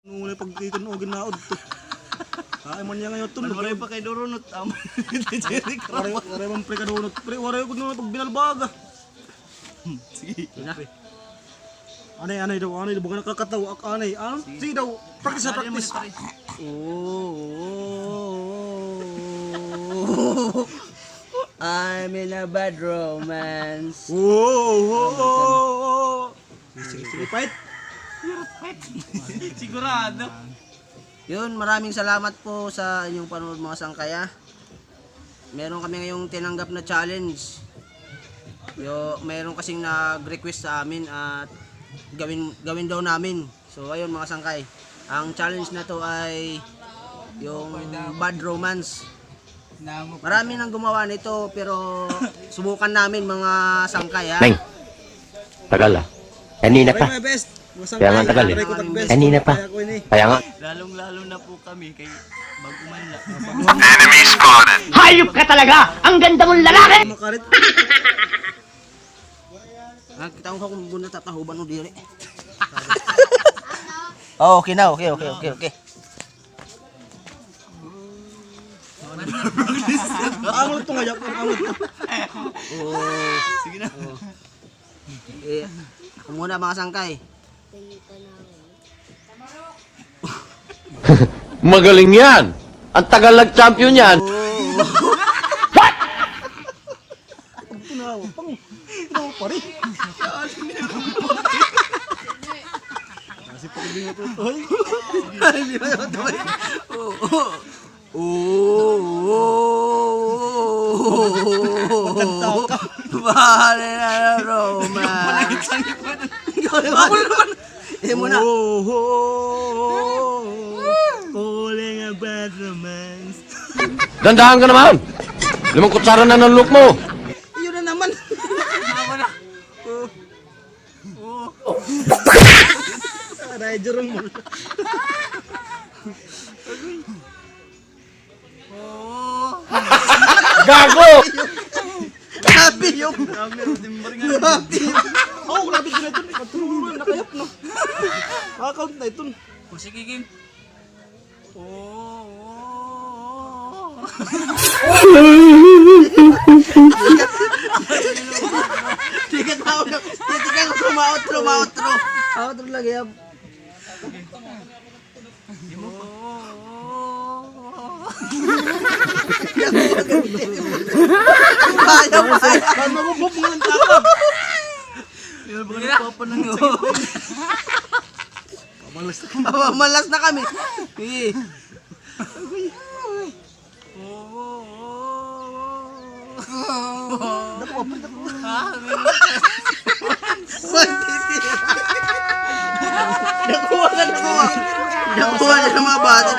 Nung pag ikan o ginaod to. Ay man niya ngayon to. Waray pa kay Dorunot. Waray man pre kadunot. Pre waray ko nung pag binalbaga. Sige. Anay daw bukan nakakataw anay. Ano? Sige daw. Practice. Oh, I'm in a bad romance. Sige, fight. Sigurado. Yun, maraming salamat po sa inyong panonood mga sangkaya. Meron kami ngayong tinanggap na challenge. Meron kasing nag-request sa amin at gawin daw namin. So ayun mga sangkay. Ang challenge na to ay yung bad romance. Marami nang gumawa nito pero subukan namin mga sangkay ha. Neng, tagal ah. Kanina pa. Try my best. Kaya nga tagal eh. Kanina pa. Kaya nga. Lalong-lalo na po kami kay baguman la. Hayop ka talaga! Ang ganda mong lalaki! Makarit. Kita ko kung muna tatahuban mo diri. Oh, okay na. Okay. Amol to ngayak, amol to. Sige na. Ako muna mga sangkay. Magaling yan! Ang tagal nag-champion yan! What? Pinaw pa rin. Kasi pag hindi mo tutoy. Hindi ba tutoy? Bahali na romance. Eh muna. Calling a bad romance. Dandahan ka naman! 5 kutsara na ng look mo! Yun na naman. Aray, jurong mo. Gago! Grabe yung. Oh, grabe din ito. Pagtulungan, nakayap no. Nakakount na ito. O sige, game. Tikat na ako. Tikat ko outro. Outro lagi yan. Kaya magubog mo ng takap. Yan ba nagpapanang yun? Malas na kami. Sige. Nakuha niya ng mga bata.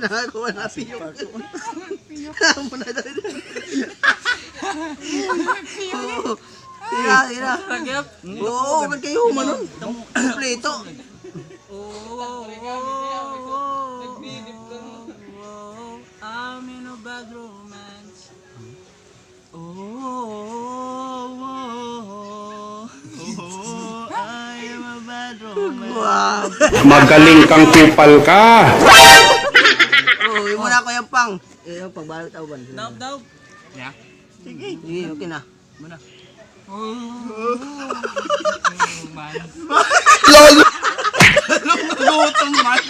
Nakakuha na piyok. Amo na dali. Tira. Oo, ba't kayo humanon? Kompleto. I'm in a bad romance. I am a bad romance. Wow. Magaling kang kupal ka. Oh, yung muna ko yung pang. Yung pagbalot ako ba? Daw. Yeah. Sige, okay na. Muna. Gutom man.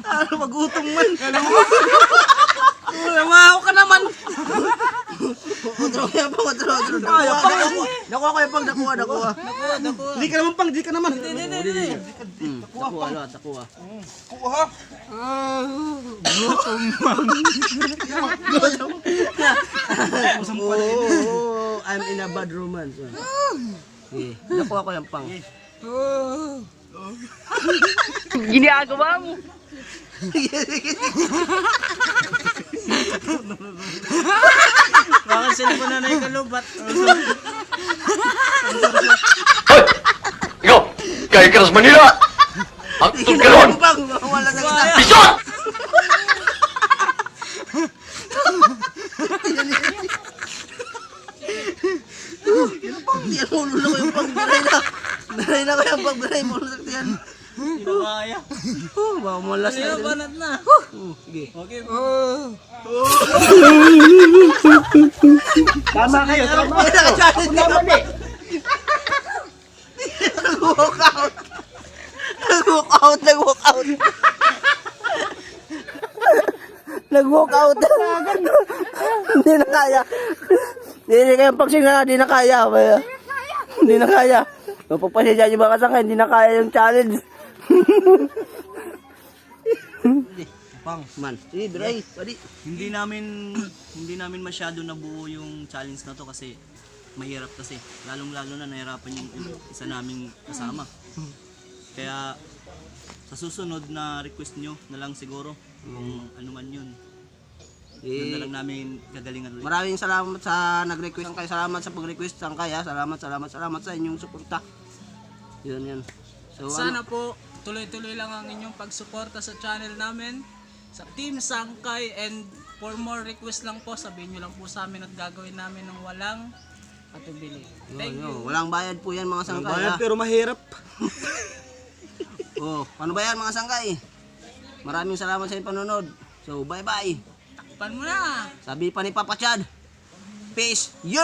Ano magutom man? Lumaho ka naman. Otro. Nakuha ko yung pang, nakuha. Di ka naman pang, di ka naman. Nakuha. Kuha. Gutom man. Oh, I'm in a bad romance. Nakuha ko yung pang. Ginagawa mo! Bakit sila mo na na yung kalubat? Hoy! Ikaw! Kaya ka sa Manila! Ang tulgalon! Wala na kita. Pisot! Saktihan mo, ulo ko yung pagbiray na. Biray na ko yung pagbiray mo, saktihan. Hindi na kaya. Baka malas na. Kaya banat na. Sige. Okay. Tama kayo, tama. Nag-walk out. Nag-walk out, nag-walk out. Nag-walk out. Hindi na kaya. Hindi kaya pagsing na, hindi na kaya. Hindi na kaya. Mapagpasya yung mga kasangkay, hindi na kaya yung challenge. Pang. Man, sige, Bray, pwede. Hindi namin masyado nabuo yung challenge na to kasi mahirap kasi. Lalong-lalo na nahirapan yung isa naming kasama. Kaya sa susunod na request nyo na lang siguro kung ano man yun. Yun na lang namin gagalingan ulit. Maraming salamat sa nag-request Sangkay. Salamat sa pag-request Sangkay. Salamat sa inyong suporta. Yun. So, Sana po tuloy-tuloy lang ang inyong pagsuporta sa channel namin sa Team Sangkay, and for more request lang po sabihin nyo lang po sa amin at gagawin namin ng walang patubili. Thank you. Walang bayad po yan mga Sangkay. Bayan ha? pero mahirap. Oh, paano ba yan mga Sangkay? Maraming salamat sa inyong panonood. So, bye-bye. Takpan mo na! Sabi pa ni Papa Chad, peace, yo!